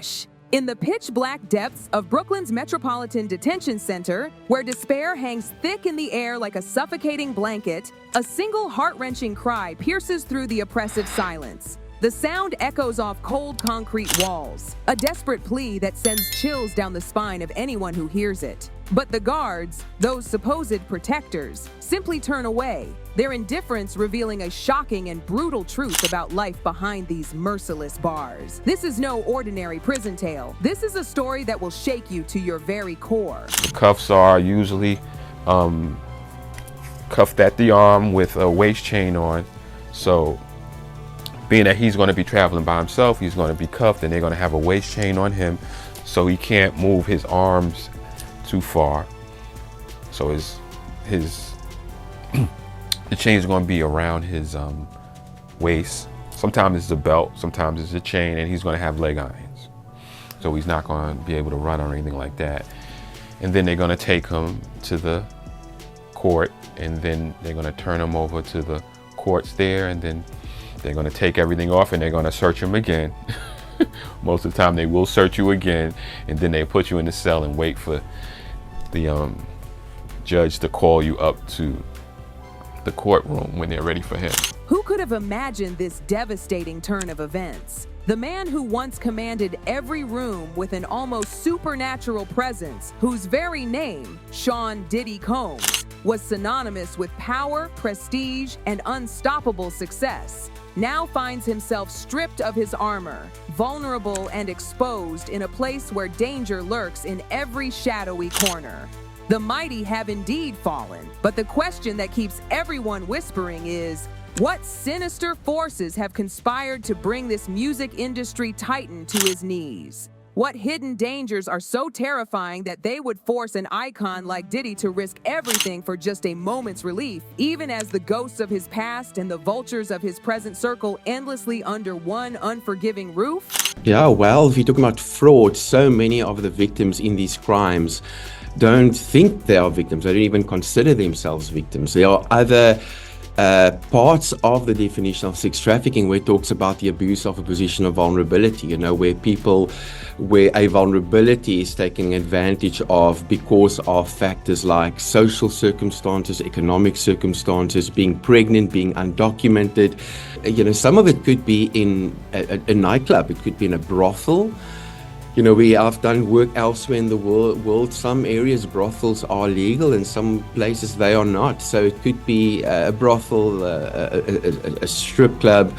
crash. In the pitch-black depths of Brooklyn's Metropolitan Detention Center, where despair hangs thick in the air like a suffocating blanket, a single heart-wrenching cry pierces through the oppressive silence. The sound echoes off cold concrete walls, a desperate plea that sends chills down the spine of anyone who hears it. But the guards, those supposed protectors, simply turn away, their indifference revealing a shocking and brutal truth about life behind these merciless bars. This is no ordinary prison tale. This is a story that will shake you to your very core. The cuffs are usually cuffed at the arm with a waist chain on. So being that he's going to be traveling by himself, he's going to be cuffed and they're going to have a waist chain on him so he can't move his arms too far. So the chain is going to be around his waist. Sometimes it's a belt, sometimes it's a chain, and he's going to have leg irons. So he's not going to be able to run or anything like that. And then they're going to take him to the court, and then they're going to turn him over to the courts there, and then they're going to take everything off and they're going to search him again. Most of the time they will search you again, and then they put you in the cell and wait for the judge to call you up to the courtroom when they're ready for him. Who could have imagined this devastating turn of events? The man who once commanded every room with an almost supernatural presence, whose very name, Sean Diddy Combs, was synonymous with power, prestige, and unstoppable success, now finds himself stripped of his armor, vulnerable and exposed in a place where danger lurks in every shadowy corner. The mighty have indeed fallen, but the question that keeps everyone whispering is, what sinister forces have conspired to bring this music industry titan to his knees? What hidden dangers are so terrifying that they would force an icon like Diddy to risk everything for just a moment's relief, even as the ghosts of his past and the vultures of his present circle endlessly under one unforgiving roof? Yeah, well, if you're talking about fraud, so many of the victims in these crimes don't think they are victims. They don't even consider themselves victims. There are other parts of the definition of sex trafficking where it talks about the abuse of a position of vulnerability, where a vulnerability is taken advantage of because of factors like social circumstances, economic circumstances, being pregnant, being undocumented. Some of it could be in a nightclub, it could be in a brothel. We have done work elsewhere in the world. Some areas brothels are legal and some places they are not. So it could be a brothel, a strip club,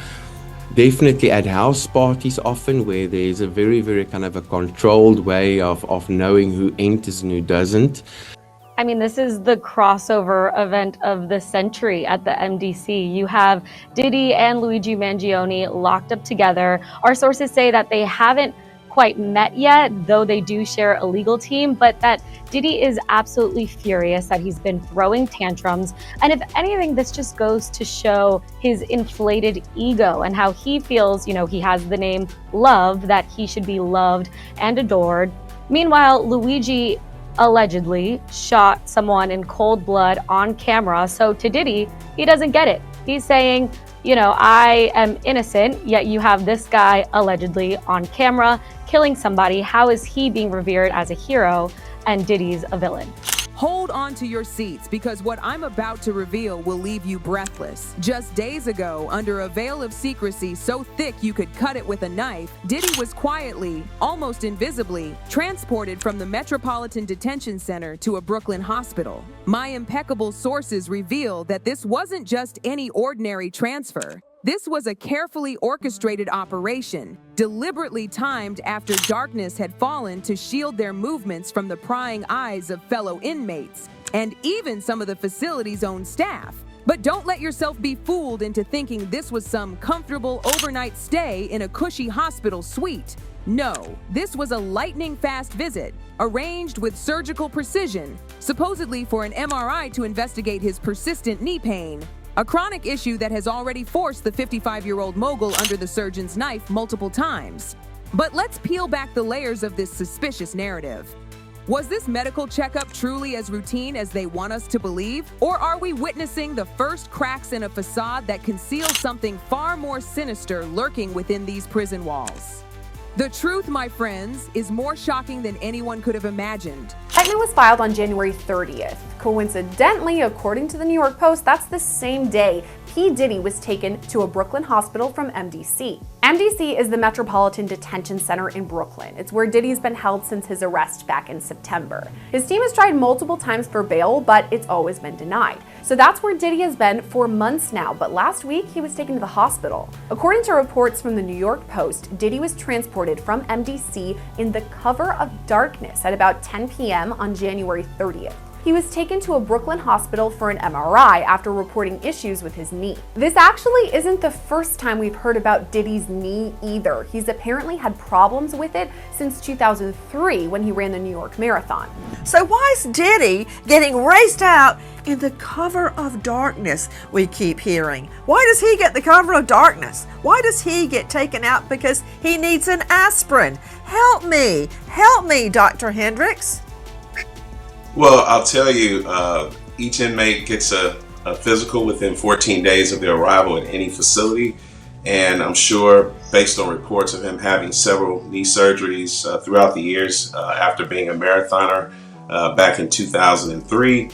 definitely at house parties often, where there's a very, very kind of a controlled way of knowing who enters and who doesn't. I mean, this is the crossover event of the century at the MDC. You have Diddy and Luigi Mangione locked up together. Our sources say that they haven't quite met yet, though they do share a legal team, but that Diddy is absolutely furious that he's been throwing tantrums. And if anything, this just goes to show his inflated ego and how he feels, he has the name Love, that he should be loved and adored. Meanwhile, Luigi allegedly shot someone in cold blood on camera. So to Diddy, he doesn't get it. He's saying, I am innocent, yet you have this guy allegedly on camera killing somebody. How is he being revered as a hero and Diddy's a villain? Hold on to your seats, because what I'm about to reveal will leave you breathless. Just days ago, under a veil of secrecy so thick you could cut it with a knife, Diddy was quietly, almost invisibly, transported from the Metropolitan Detention Center to a Brooklyn hospital. My impeccable sources reveal that this wasn't just any ordinary transfer. This was a carefully orchestrated operation, deliberately timed after darkness had fallen to shield their movements from the prying eyes of fellow inmates, and even some of the facility's own staff. But don't let yourself be fooled into thinking this was some comfortable overnight stay in a cushy hospital suite. No, this was a lightning-fast visit, arranged with surgical precision, supposedly for an MRI to investigate his persistent knee pain. A chronic issue that has already forced the 55-year-old mogul under the surgeon's knife multiple times. But let's peel back the layers of this suspicious narrative. Was this medical checkup truly as routine as they want us to believe? Or are we witnessing the first cracks in a facade that conceals something far more sinister lurking within these prison walls? The truth, my friends, is more shocking than anyone could have imagined. Indictment was filed on January 30th. Coincidentally, according to the New York Post, that's the same day P. Diddy was taken to a Brooklyn hospital from MDC. MDC is the Metropolitan Detention Center in Brooklyn. It's where Diddy's been held since his arrest back in September. His team has tried multiple times for bail, but it's always been denied. So that's where Diddy has been for months now, but last week he was taken to the hospital. According to reports from the New York Post, Diddy was transported from MDC in the cover of darkness at about 10 p.m. on January 30th. He was taken to a Brooklyn hospital for an MRI after reporting issues with his knee. This actually isn't the first time we've heard about Diddy's knee either. He's apparently had problems with it since 2003 when he ran the New York Marathon. So why is Diddy getting raced out in the cover of darkness, we keep hearing? Why does he get the cover of darkness? Why does he get taken out because he needs an aspirin? Help me, Dr. Hendricks. Well, I'll tell you, each inmate gets a physical within 14 days of their arrival at any facility. And I'm sure, based on reports of him having several knee surgeries throughout the years after being a marathoner back in 2003.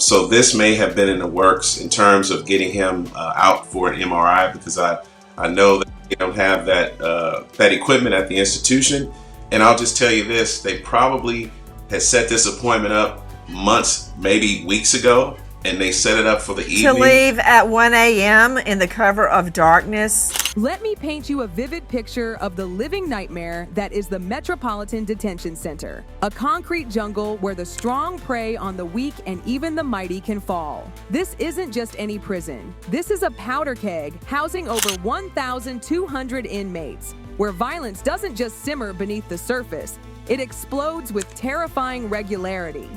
So this may have been in the works in terms of getting him out for an MRI, because I know that they don't have that equipment at the institution. And I'll just tell you this, they probably had set this appointment up months, maybe weeks ago, and they set it up for the evening. To leave at 1 a.m. in the cover of darkness. Let me paint you a vivid picture of the living nightmare that is the Metropolitan Detention Center, a concrete jungle where the strong prey on the weak and even the mighty can fall. This isn't just any prison. This is a powder keg housing over 1,200 inmates, where violence doesn't just simmer beneath the surface, it explodes with terrifying regularity.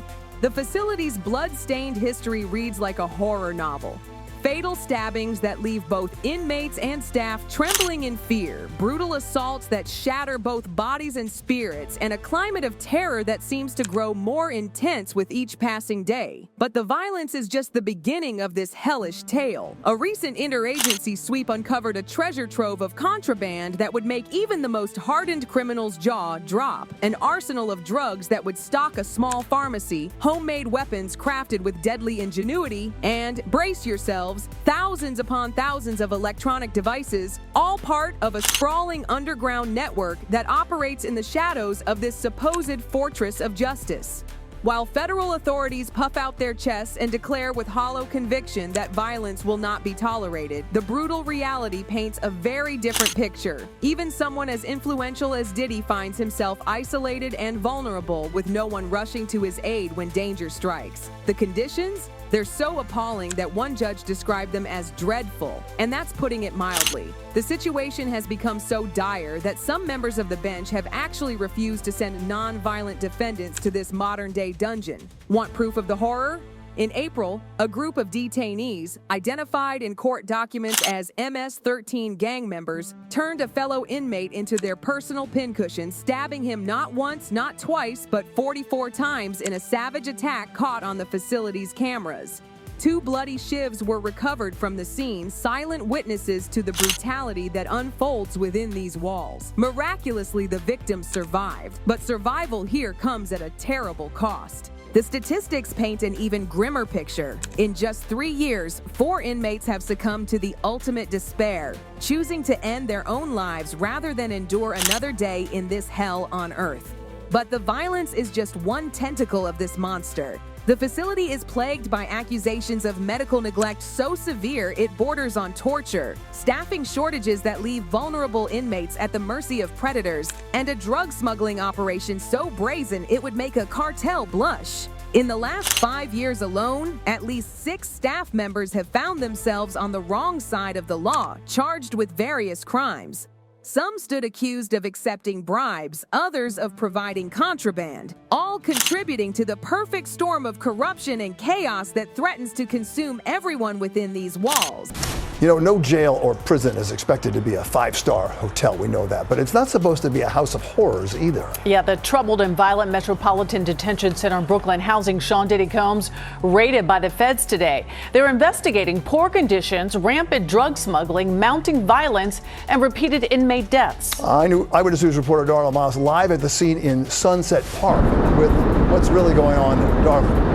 The facility's blood-stained history reads like a horror novel. Fatal stabbings that leave both inmates and staff trembling in fear, brutal assaults that shatter both bodies and spirits, and a climate of terror that seems to grow more intense with each passing day. But the violence is just the beginning of this hellish tale. A recent interagency sweep uncovered a treasure trove of contraband that would make even the most hardened criminal's jaw drop, an arsenal of drugs that would stock a small pharmacy, homemade weapons crafted with deadly ingenuity, and, brace yourselves, thousands upon thousands of electronic devices, all part of a sprawling underground network that operates in the shadows of this supposed fortress of justice. While federal authorities puff out their chests and declare with hollow conviction that violence will not be tolerated, the brutal reality paints a very different picture. Even someone as influential as Diddy finds himself isolated and vulnerable, with no one rushing to his aid when danger strikes. The conditions? They're so appalling that one judge described them as dreadful, and that's putting it mildly. The situation has become so dire that some members of the bench have actually refused to send non-violent defendants to this modern-day dungeon. Want proof of the horror? In April, a group of detainees, identified in court documents as MS-13 gang members, turned a fellow inmate into their personal pincushion, stabbing him not once, not twice, but 44 times in a savage attack caught on the facility's cameras. 2 bloody shivs were recovered from the scene, silent witnesses to the brutality that unfolds within these walls. Miraculously, the victims survived, but survival here comes at a terrible cost. The statistics paint an even grimmer picture. In just 3 years, 4 inmates have succumbed to the ultimate despair, choosing to end their own lives rather than endure another day in this hell on earth. But the violence is just one tentacle of this monster. The facility is plagued by accusations of medical neglect so severe it borders on torture, staffing shortages that leave vulnerable inmates at the mercy of predators, and a drug smuggling operation so brazen it would make a cartel blush. In the last 5 years alone, at least 6 staff members have found themselves on the wrong side of the law, charged with various crimes. Some stood accused of accepting bribes, others of providing contraband, all contributing to the perfect storm of corruption and chaos that threatens to consume everyone within these walls. You know, no jail or prison is expected to be a five-star hotel, we know that, but it's not supposed to be a house of horrors either. Yeah, the troubled and violent Metropolitan Detention Center in Brooklyn housing Sean Diddy Combs raided by the feds today. They're investigating poor conditions, rampant drug smuggling, mounting violence, and repeated inmate deaths. Eyewitness News reporter Darla Moss live at the scene in Sunset Park with what's really going on. Darla.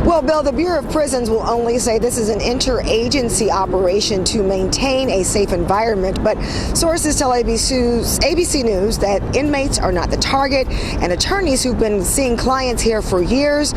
Well, Bill, the Bureau of Prisons will only say this is an interagency operation to maintain a safe environment, but sources tell ABC News that inmates are not the target, and attorneys who've been seeing clients here for years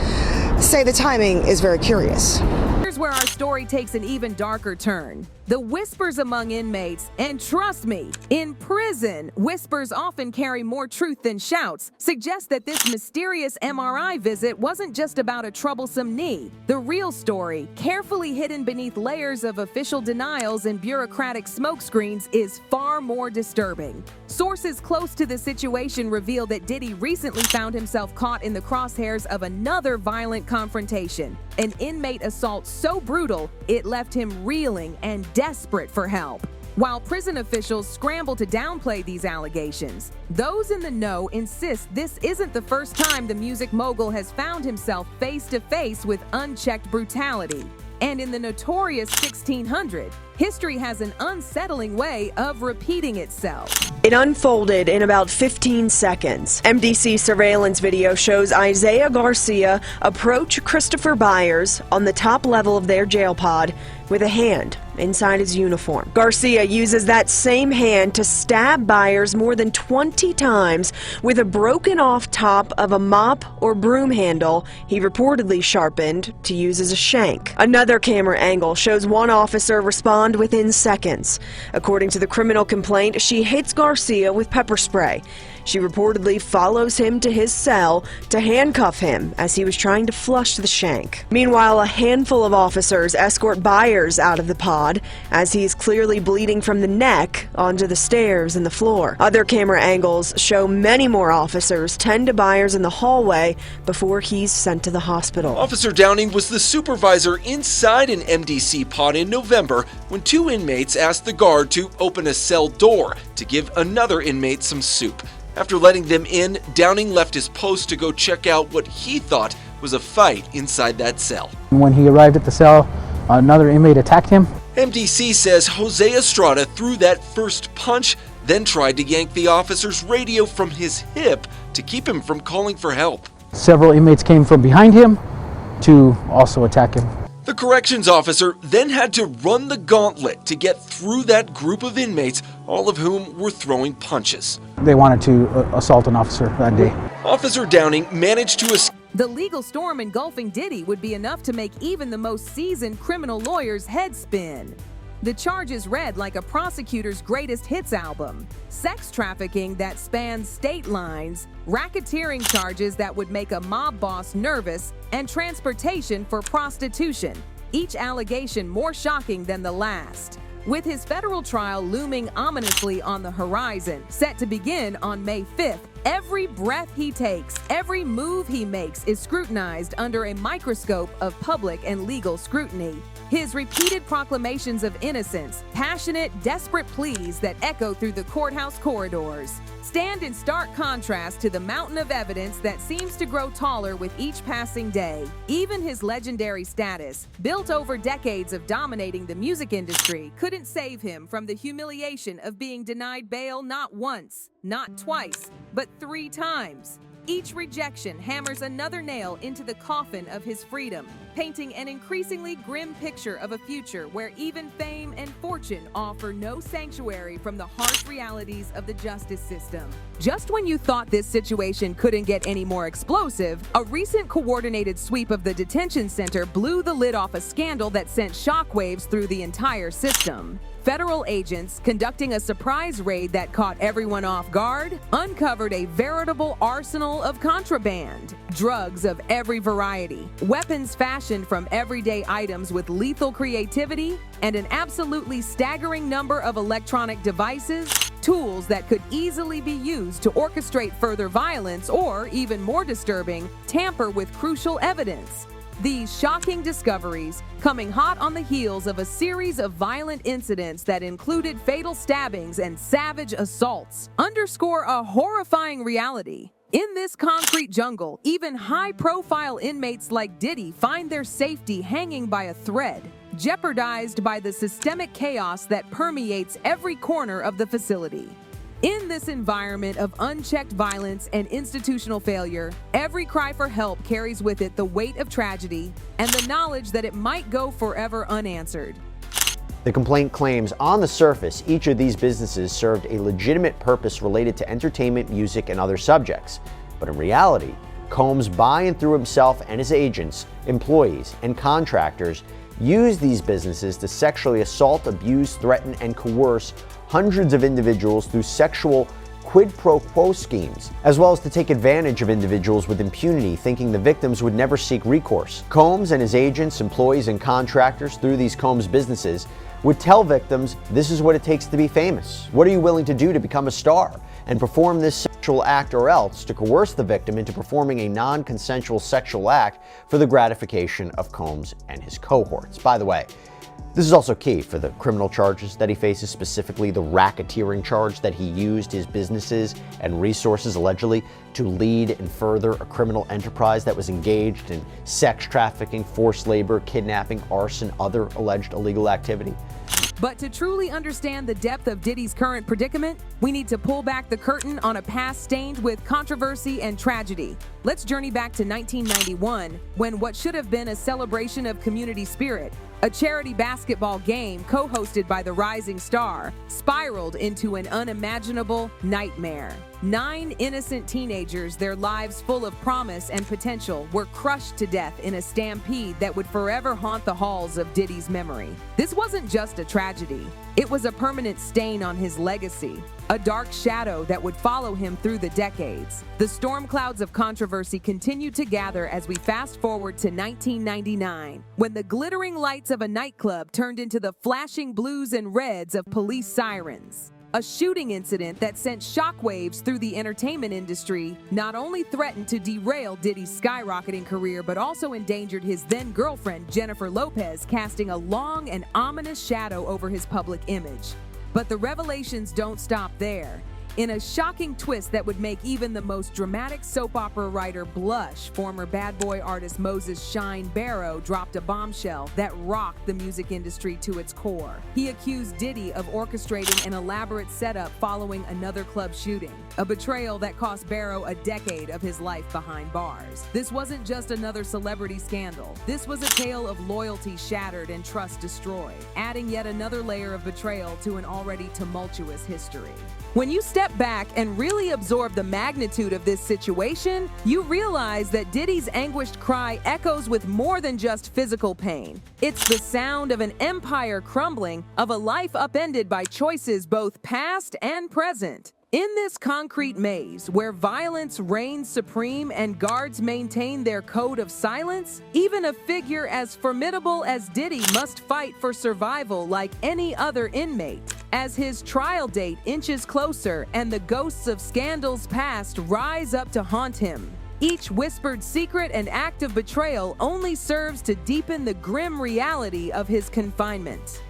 say the timing is very curious. Here's where our story takes an even darker turn. The whispers among inmates, and trust me, in prison, whispers often carry more truth than shouts, suggest that this mysterious MRI visit wasn't just about a troublesome knee. The real story, carefully hidden beneath layers of official denials and bureaucratic smokescreens, is far more disturbing. Sources close to the situation reveal that Diddy recently found himself caught in the crosshairs of another violent confrontation, an inmate assault so brutal it left him reeling and desperate for help. While prison officials scramble to downplay these allegations, those in the know insist this isn't the first time the music mogul has found himself face to face with unchecked brutality. And in the notorious 1600, history has an unsettling way of repeating itself. It unfolded in about 15 seconds. MDC surveillance video shows Isaiah Garcia approach Christopher Byers on the top level of their jail pod with a hand inside his uniform. Garcia uses that same hand to stab Byers more than 20 times with a broken off top of a mop or broom handle he reportedly sharpened to use as a shank. Another camera angle shows one officer respond within seconds. According to the criminal complaint, she hits Garcia with pepper spray. She reportedly follows him to his cell to handcuff him as he was trying to flush the shank. Meanwhile, a handful of officers escort Byers out of the pod as he is clearly bleeding from the neck onto the stairs and the floor. Other camera angles show many more officers tend to Byers in the hallway before he's sent to the hospital. Officer Downing was the supervisor inside an MDC pod in November when two inmates asked the guard to open a cell door to give another inmate some soup. After letting them in, Downing left his post to go check out what he thought was a fight inside that cell. When he arrived at the cell, another inmate attacked him. MDC says Jose Estrada threw that first punch, then tried to yank the officer's radio from his hip to keep him from calling for help. Several inmates came from behind him to also attack him. The corrections officer then had to run the gauntlet to get through that group of inmates, all of whom were throwing punches. They wanted to assault an officer that day. Officer Downing managed to escape. The legal storm engulfing Diddy would be enough to make even the most seasoned criminal lawyer's head spin. The charges read like a prosecutor's greatest hits album: sex trafficking that spans state lines, racketeering charges that would make a mob boss nervous, and transportation for prostitution, each allegation more shocking than the last. With his federal trial looming ominously on the horizon, set to begin on May 5th, every breath he takes, every move he makes is scrutinized under a microscope of public and legal scrutiny. His repeated proclamations of innocence, passionate, desperate pleas that echo through the courthouse corridors, stand in stark contrast to the mountain of evidence that seems to grow taller with each passing day. Even his legendary status, built over decades of dominating the music industry, couldn't save him from the humiliation of being denied bail not once, not twice, but 3 times. Each rejection hammers another nail into the coffin of his freedom, painting an increasingly grim picture of a future where even fame and fortune offer no sanctuary from the harsh realities of the justice system. Just when you thought this situation couldn't get any more explosive, a recent coordinated sweep of the detention center blew the lid off a scandal that sent shockwaves through the entire system. Federal agents, conducting a surprise raid that caught everyone off guard, uncovered a veritable arsenal of contraband. Drugs of every variety, weapons fashioned from everyday items with lethal creativity, and an absolutely staggering number of electronic devices, tools that could easily be used to orchestrate further violence or, even more disturbing, tamper with crucial evidence. These shocking discoveries, coming hot on the heels of a series of violent incidents that included fatal stabbings and savage assaults, underscore a horrifying reality. In this concrete jungle, even high-profile inmates like Diddy find their safety hanging by a thread, jeopardized by the systemic chaos that permeates every corner of the facility. In this environment of unchecked violence and institutional failure, every cry for help carries with it the weight of tragedy and the knowledge that it might go forever unanswered. The complaint claims on the surface, each of these businesses served a legitimate purpose related to entertainment, music, and other subjects. But in reality, Combs, by and through himself and his agents, employees, and contractors, used these businesses to sexually assault, abuse, threaten, and coerce hundreds of individuals through sexual quid pro quo schemes, as well as to take advantage of individuals with impunity, thinking the victims would never seek recourse. Combs and his agents, employees, and contractors through these Combs businesses would tell victims, this is what it takes to be famous. What are you willing to do to become a star? And perform this sexual act, or else to coerce the victim into performing a non-consensual sexual act for the gratification of Combs and his cohorts. By the way, this is also key for the criminal charges that he faces, specifically the racketeering charge that he used his businesses and resources allegedly to lead and further a criminal enterprise that was engaged in sex trafficking, forced labor, kidnapping, arson, other alleged illegal activity. But to truly understand the depth of Diddy's current predicament, we need to pull back the curtain on a past stained with controversy and tragedy. Let's journey back to 1991, when what should have been a celebration of community spirit, a charity basketball game co-hosted by the rising star, spiraled into an unimaginable nightmare. 9 innocent teenagers, their lives full of promise and potential, were crushed to death in a stampede that would forever haunt the halls of Diddy's memory. This wasn't just a tragedy. It was a permanent stain on his legacy, a dark shadow that would follow him through the decades. The storm clouds of controversy continued to gather as we fast forward to 1999, when the glittering lights of a nightclub turned into the flashing blues and reds of police sirens. A shooting incident that sent shockwaves through the entertainment industry not only threatened to derail Diddy's skyrocketing career, but also endangered his then-girlfriend Jennifer Lopez, casting a long and ominous shadow over his public image. But the revelations don't stop there. In a shocking twist that would make even the most dramatic soap opera writer blush, former Bad Boy artist Moses Shine Barrow dropped a bombshell that rocked the music industry to its core. He accused Diddy of orchestrating an elaborate setup following another club shooting, a betrayal that cost Barrow a decade of his life behind bars. This wasn't just another celebrity scandal. This was a tale of loyalty shattered and trust destroyed, adding yet another layer of betrayal to an already tumultuous history. When you step back and really absorb the magnitude of this situation, you realize that Diddy's anguished cry echoes with more than just physical pain. It's the sound of an empire crumbling, of a life upended by choices both past and present. In this concrete maze, where violence reigns supreme and guards maintain their code of silence, even a figure as formidable as Diddy must fight for survival like any other inmate. As his trial date inches closer and the ghosts of scandals past rise up to haunt him, each whispered secret and act of betrayal only serves to deepen the grim reality of his confinement.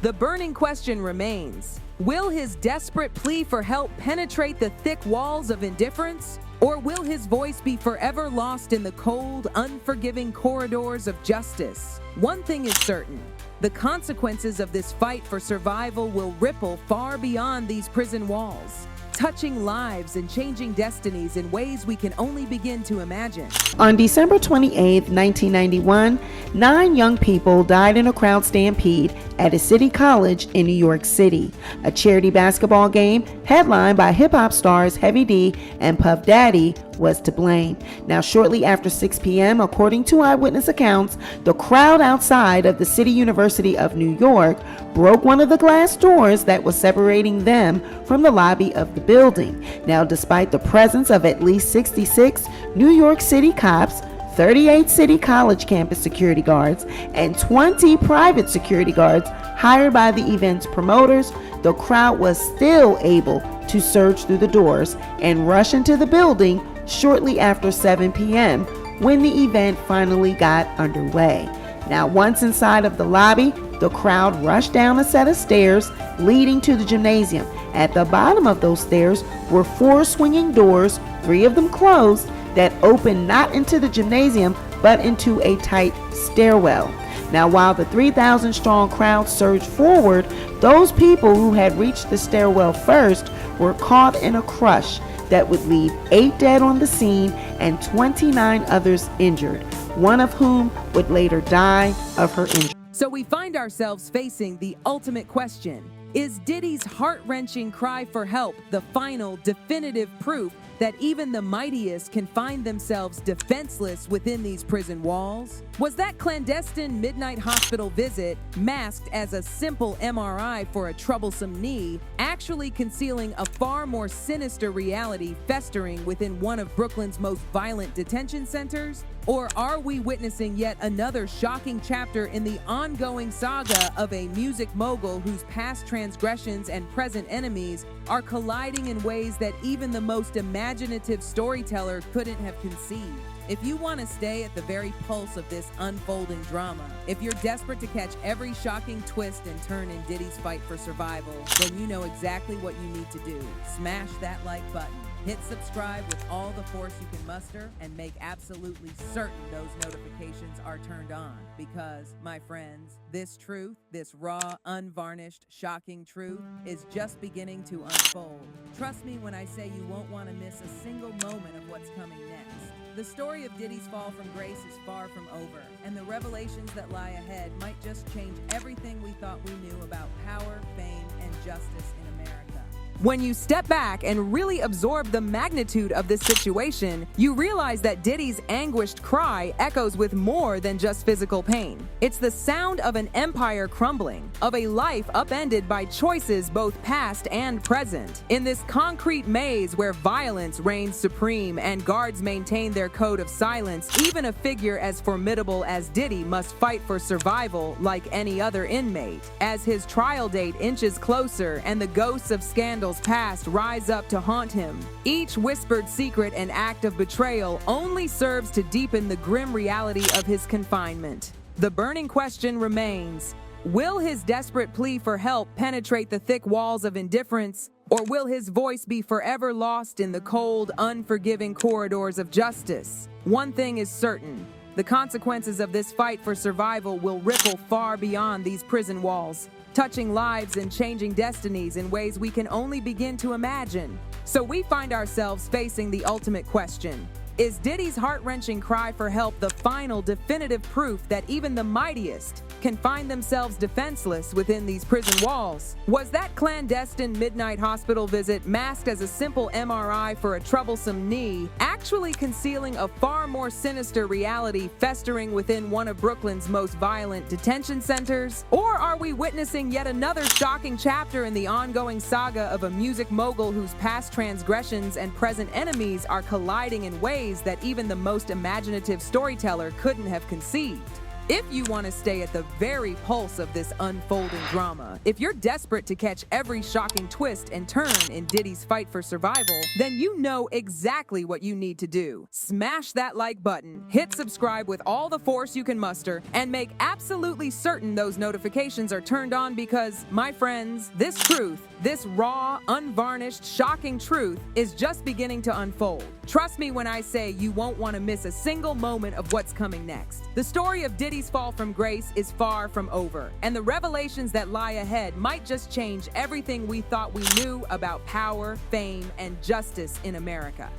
The burning question remains: will his desperate plea for help penetrate the thick walls of indifference? Or will his voice be forever lost in the cold, unforgiving corridors of justice? One thing is certain: the consequences of this fight for survival will ripple far beyond these prison walls, touching lives and changing destinies in ways we can only begin to imagine. On December 28, 1991, 9 young people died in a crowd stampede at a city college in New York City. A charity basketball game headlined by hip-hop stars Heavy D and Puff Daddy was to blame. Now, shortly after 6 p.m., according to eyewitness accounts, the crowd outside of the City University of New York broke one of the glass doors that was separating them from the lobby of the building. Now, despite the presence of at least 66 New York City cops, 38 City College campus security guards, and 20 private security guards hired by the event's promoters, the crowd was still able to surge through the doors and rush into the building shortly after 7 p.m., when the event finally got underway. Now, once inside of the lobby, the crowd rushed down a set of stairs leading to the gymnasium. At the bottom of those stairs were 4 swinging doors, 3 of them closed, that opened not into the gymnasium but into a tight stairwell. Now, while the 3,000 strong crowd surged forward, those people who had reached the stairwell first were caught in a crush that would leave 8 dead on the scene and 29 others injured, one of whom would later die of her injury. So we find ourselves facing the ultimate question. Is Diddy's heart-wrenching cry for help the final, definitive proof that even the mightiest can find themselves defenseless within these prison walls? Was that clandestine midnight hospital visit, masked as a simple MRI for a troublesome knee, actually concealing a far more sinister reality festering within one of Brooklyn's most violent detention centers? Or are we witnessing yet another shocking chapter in the ongoing saga of a music mogul whose past transgressions and present enemies are colliding in ways that even the most imaginative storyteller couldn't have conceived? If you want to stay at the very pulse of this unfolding drama, if you're desperate to catch every shocking twist and turn in Diddy's fight for survival, then you know exactly what you need to do. Smash that like button. Hit subscribe with all the force you can muster and make absolutely certain those notifications are turned on. Because, my friends, this truth, this raw, unvarnished, shocking truth is just beginning to unfold. Trust me when I say you won't want to miss a single moment of what's coming next. The story of Diddy's fall from grace is far from over, and the revelations that lie ahead might just change everything we thought we knew about power, fame, and justice in America. When you step back and really absorb the magnitude of this situation, you realize that Diddy's anguished cry echoes with more than just physical pain. It's the sound of an empire crumbling, of a life upended by choices both past and present. In this concrete maze where violence reigns supreme and guards maintain their code of silence, even a figure as formidable as Diddy must fight for survival like any other inmate. As his trial date inches closer and the ghosts of scandals past rise up to haunt him, each whispered secret and act of betrayal only serves to deepen the grim reality of his confinement. The burning question remains: will his desperate plea for help penetrate the thick walls of indifference, or will his voice be forever lost in the cold, unforgiving corridors of justice? One thing is certain: the consequences of this fight for survival will ripple far beyond these prison walls, touching lives and changing destinies in ways we can only begin to imagine. So we find ourselves facing the ultimate question. Is Diddy's heart-wrenching cry for help the final, definitive proof that even the mightiest can find themselves defenseless within these prison walls? Was that clandestine midnight hospital visit, masked as a simple MRI for a troublesome knee, actually concealing a far more sinister reality festering within one of Brooklyn's most violent detention centers? Or are we witnessing yet another shocking chapter in the ongoing saga of a music mogul whose past transgressions and present enemies are colliding in ways that even the most imaginative storyteller couldn't have conceived? If you want to stay at the very pulse of this unfolding drama, if you're desperate to catch every shocking twist and turn in Diddy's fight for survival, then you know exactly what you need to do. Smash that like button, hit subscribe with all the force you can muster, and make absolutely certain those notifications are turned on because, my friends, this truth, this raw, unvarnished, shocking truth is just beginning to unfold. Trust me when I say you won't want to miss a single moment of what's coming next. The story of Diddy's fall from grace is far from over, and the revelations that lie ahead might just change everything we thought we knew about power, fame, and justice in America.